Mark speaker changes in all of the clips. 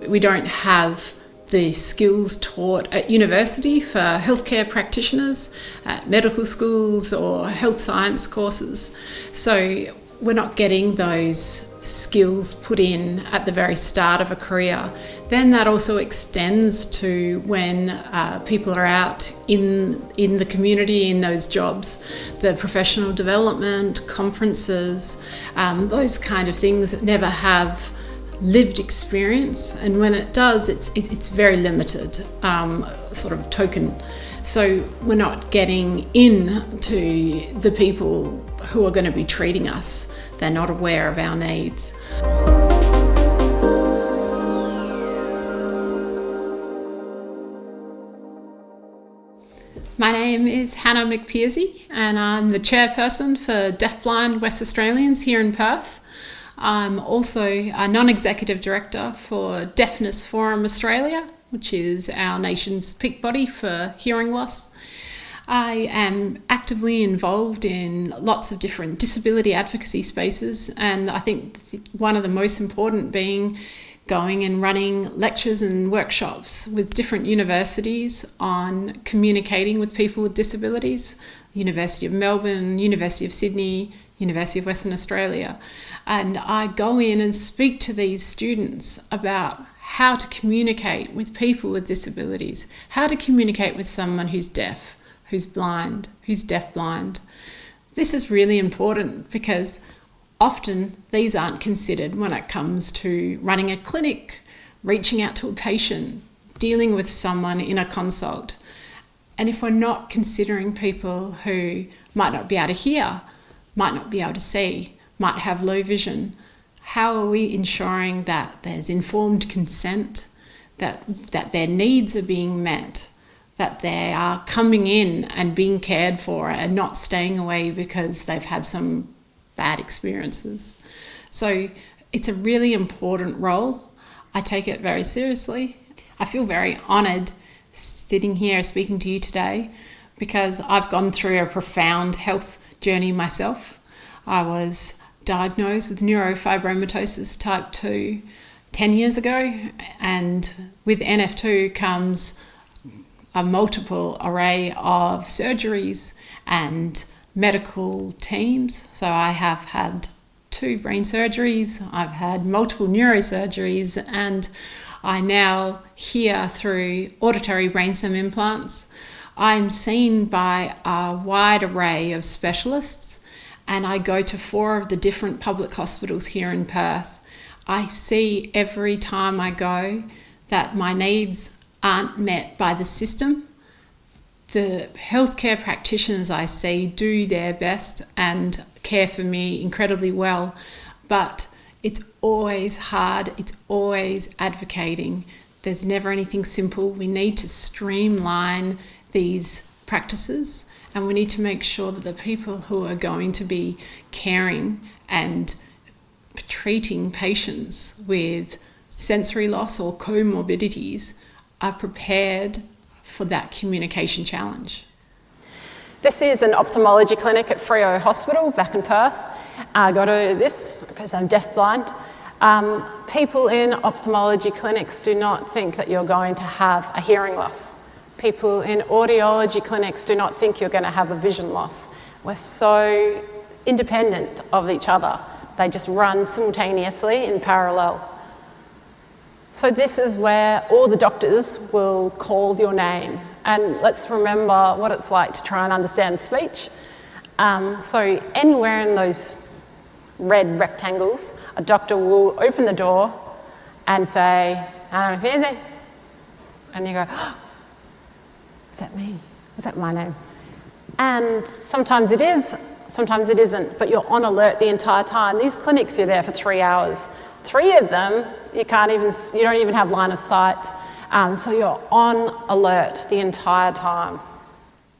Speaker 1: We don't have the skills taught at university for healthcare practitioners, at medical schools or health science courses. So we're not getting those skills put in at the very start of a career. Then that also extends to when people are out in the community, in those jobs, the professional development, conferences, those kind of things that never have lived experience, and when it does, it's very limited, sort of token. So we're not getting in to the people who are going to be treating us. They're not aware of our needs. My name is Hannah McPierzie, and I'm the chairperson for Deafblind West Australians here in Perth. I'm also a non-executive director for Deafness Forum Australia, which is our nation's peak body for hearing loss. I am actively involved in lots of different disability advocacy spaces, and I think one of the most important being going and running lectures and workshops with different universities on communicating with people with disabilities. University of Melbourne, University of Sydney, University of Western Australia. And I go in and speak to these students about how to communicate with people with disabilities, how to communicate with someone who's deaf, who's blind, who's deafblind. This is really important because often these aren't considered when it comes to running a clinic, reaching out to a patient, dealing with someone in a consult. And if we're not considering people who might not be able to hear, might not be able to see, might have low vision, how are we ensuring that there's informed consent, that their needs are being met, that they are coming in and being cared for and not staying away because they've had some bad experiences? So it's a really important role. I take it very seriously. I feel very honoured sitting here speaking to you today because I've gone through a profound health journey myself. I was diagnosed with Neurofibromatosis Type 2 10 years ago, and with NF2 comes a multiple array of surgeries and medical teams. So I have had 2 brain surgeries, I've had multiple neurosurgeries, and I now hear through auditory brainstem implants. I'm seen by a wide array of specialists, and I go to 4 of the different public hospitals here in Perth. I see every time I go that my needs aren't met by the system. The healthcare practitioners I see do their best and care for me incredibly well, but it's always hard, it's always advocating. There's never anything simple. We need to streamline these practices, and we need to make sure that the people who are going to be caring and treating patients with sensory loss or comorbidities are prepared for that communication challenge.
Speaker 2: This is an ophthalmology clinic at Freo Hospital back in Perth. I got to this because I'm deafblind. People in ophthalmology clinics do not think that you're going to have a hearing loss. People in audiology clinics do not think you're going to have a vision loss. We're so independent of each other. They just run simultaneously in parallel. So this is where all the doctors will call your name. And let's remember what it's like to try and understand speech. So anywhere in those red rectangles, a doctor will open the door and say, McPierzie. And you go, oh, is that me? Is that my name? And sometimes it is, sometimes it isn't, but you're on alert the entire time. These clinics, you're there for 3 hours. 3 of them, you don't even have line of sight. So you're on alert the entire time.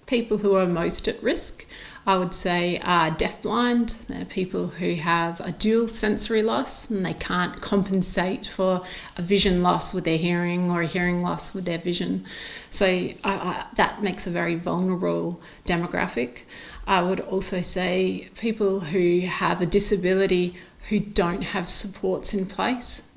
Speaker 1: People who are most at risk, I would say, are deafblind. They're people who have a dual sensory loss and they can't compensate for a vision loss with their hearing or a hearing loss with their vision. So that makes a very vulnerable demographic. I would also say people who have a disability who don't have supports in place.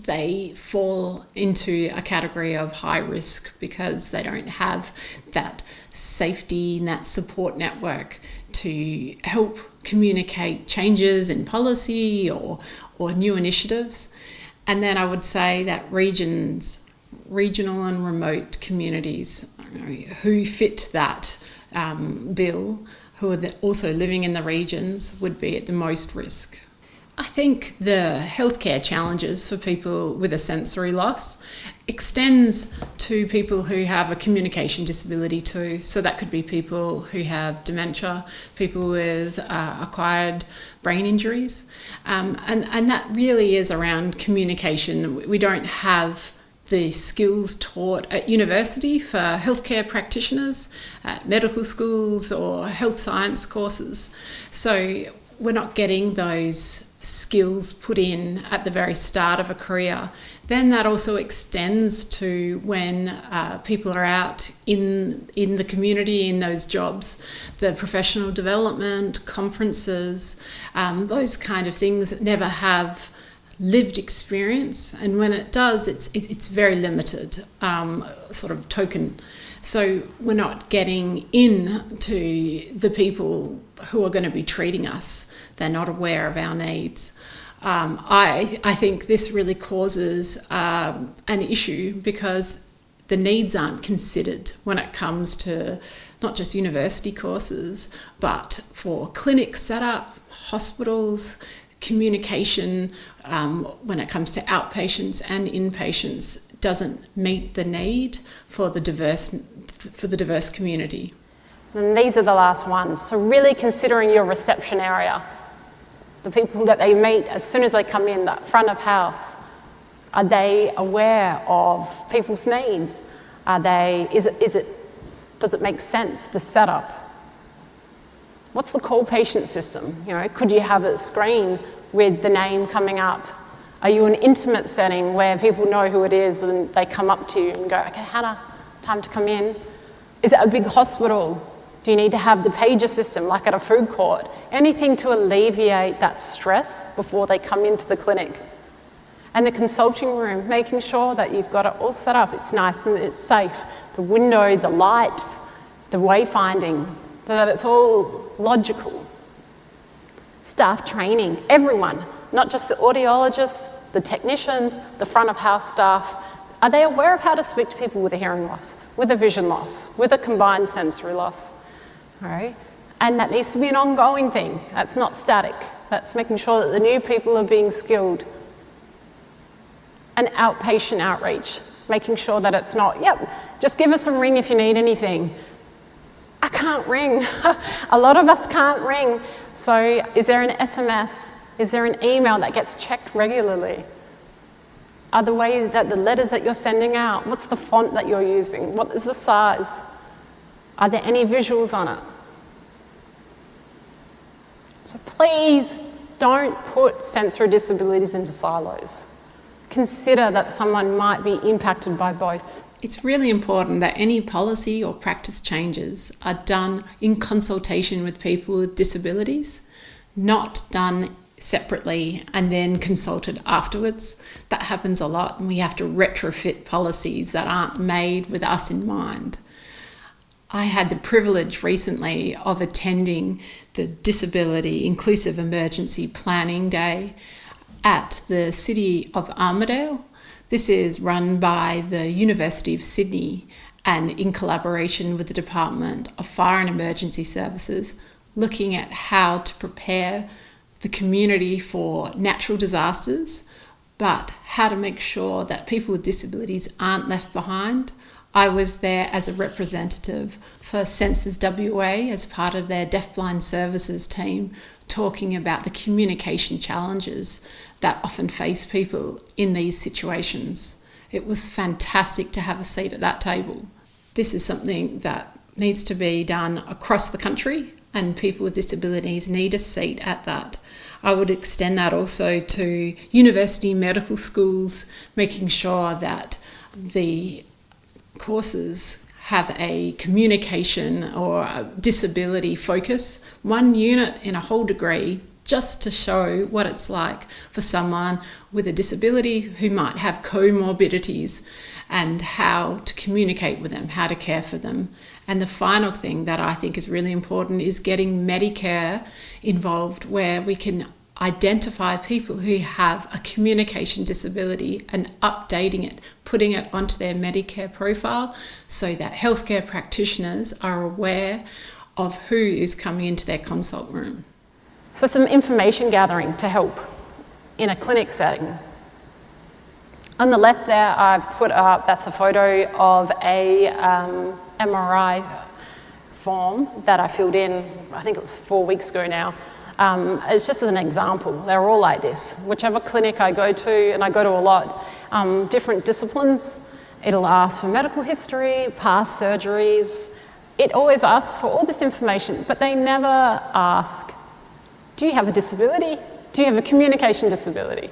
Speaker 1: they fall into a category of high risk because they don't have that safety and that support network to help communicate changes in policy or new initiatives. And then I would say that regional and remote communities, who fit that bill, who are also living in the regions, would be at the most risk. I think the healthcare challenges for people with a sensory loss extends to people who have a communication disability too. So that could be people who have dementia, people with acquired brain injuries. And that really is around communication. We don't have the skills taught at university for healthcare practitioners, at medical schools or health science courses. So we're not getting those skills put in at the very start of a career. Then that also extends to when people are out in the community, in those jobs, the professional development, conferences, those kind of things that never have lived experience, and when it does, it's very limited, sort of token. So we're not getting in to the people who are going to be treating us. They're not aware of our needs. I think this really causes an issue because the needs aren't considered when it comes to not just university courses, but for clinic setup, hospitals, communication when it comes to outpatients and inpatients doesn't meet the need for the diverse community.
Speaker 2: And these are the last ones. So really considering your reception area, the people that they meet as soon as they come in, that front of house, are they aware of people's needs? Does it make sense, the setup? What's the call patient system? Could you have a screen with the name coming up? Are you an intimate setting where people know who it is and they come up to you and go, okay, Hannah, time to come in? Is it a big hospital? Do you need to have the pager system like at a food court? Anything to alleviate that stress before they come into the clinic. And the consulting room, making sure that you've got it all set up. It's nice and it's safe. The window, the lights, the wayfinding, that it's all logical. Staff training, everyone, not just the audiologists, the technicians, the front of house staff. Are they aware of how to speak to people with a hearing loss, with a vision loss, with a combined sensory loss? All right? And that needs to be an ongoing thing. That's not static. That's making sure that the new people are being skilled. And outpatient outreach, making sure that it's not, just give us a ring if you need anything. I can't ring. A lot of us can't ring. So is there an SMS? Is there an email that gets checked regularly? Are the ways that the letters that you're sending out, what's the font that you're using? What is the size? Are there any visuals on it? So please don't put sensory disabilities into silos. Consider that someone might be impacted by both.
Speaker 1: It's really important that any policy or practice changes are done in consultation with people with disabilities, not done separately and then consulted afterwards. That happens a lot, and we have to retrofit policies that aren't made with us in mind. I had the privilege recently of attending the Disability Inclusive Emergency Planning Day at the City of Armidale. This is run by the University of Sydney and in collaboration with the Department of Fire and Emergency Services, looking at how to prepare the community for natural disasters, but how to make sure that people with disabilities aren't left behind. I was there as a representative for Senses WA as part of their Deafblind services team, talking about the communication challenges that often face people in these situations. It was fantastic to have a seat at that table. This is something that needs to be done across the country, and people with disabilities need a seat at that. I would extend that also to university medical schools, making sure that the courses have a communication or a disability focus. One unit in a whole degree just to show what it's like for someone with a disability who might have comorbidities and how to communicate with them, how to care for them. And the final thing that I think is really important is getting Medicare involved, where we can identify people who have a communication disability and updating it, putting it onto their Medicare profile so that healthcare practitioners are aware of who is coming into their consult room.
Speaker 2: So some information gathering to help in a clinic setting. On the left there, I've put up, that's a photo of a MRI form that I filled in, I think it was 4 weeks ago now. It's just an example. They're all like this. Whichever clinic I go to, and I go to a lot, different disciplines, it'll ask for medical history, past surgeries. It always asks for all this information, but they never ask, do you have a disability? Do you have a communication disability?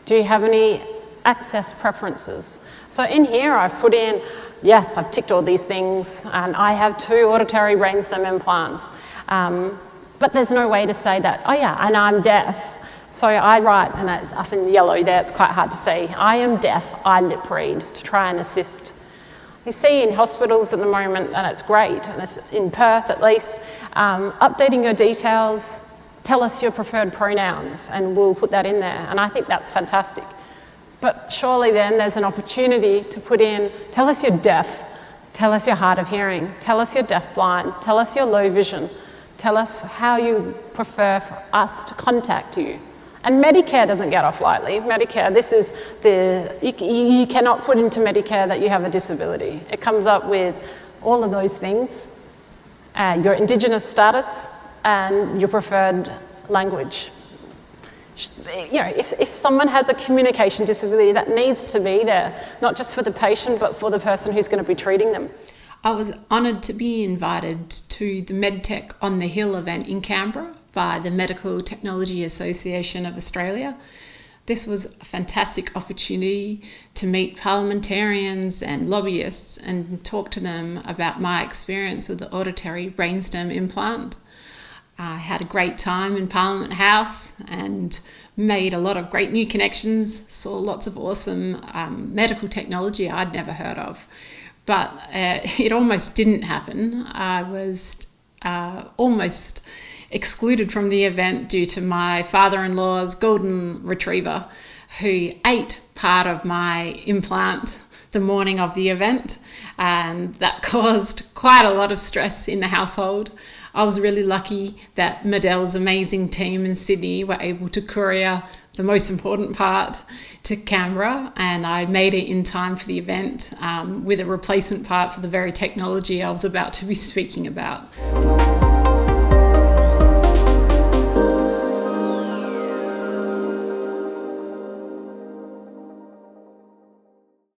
Speaker 2: Do you have any access preferences? So in here I've put in, yes, I've ticked all these things, and I have 2 auditory brainstem implants. But there's no way to say that, oh yeah, and I'm deaf. So I write, and it's up in yellow there, it's quite hard to see, I am deaf, I lip read, to try and assist. You see in hospitals at the moment, and it's great, and it's in Perth at least, updating your details, tell us your preferred pronouns, and we'll put that in there. And I think that's fantastic. But surely then there's an opportunity to put in, tell us you're deaf, tell us you're hard of hearing, tell us you're deafblind, tell us you're low vision, tell us how you prefer for us to contact you. And Medicare doesn't get off lightly. Medicare, this is you cannot put into Medicare that you have a disability. It comes up with all of those things, your Indigenous status and your preferred language. You know, if someone has a communication disability, that needs to be there, not just for the patient, but for the person who's going to be treating them.
Speaker 1: I was honoured to be invited to the MedTech on the Hill event in Canberra by the Medical Technology Association of Australia. This was a fantastic opportunity to meet parliamentarians and lobbyists and talk to them about my experience with the auditory brainstem implant. I had a great time in Parliament House and made a lot of great new connections, saw lots of awesome medical technology I'd never heard of. But it almost didn't happen. I was almost excluded from the event due to my father-in-law's golden retriever, who ate part of my implant the morning of the event, and that caused quite a lot of stress in the household. I was really lucky that Medell's amazing team in Sydney were able to courier the most important part to Canberra, and I made it in time for the event with a replacement part for the very technology I was about to be speaking about.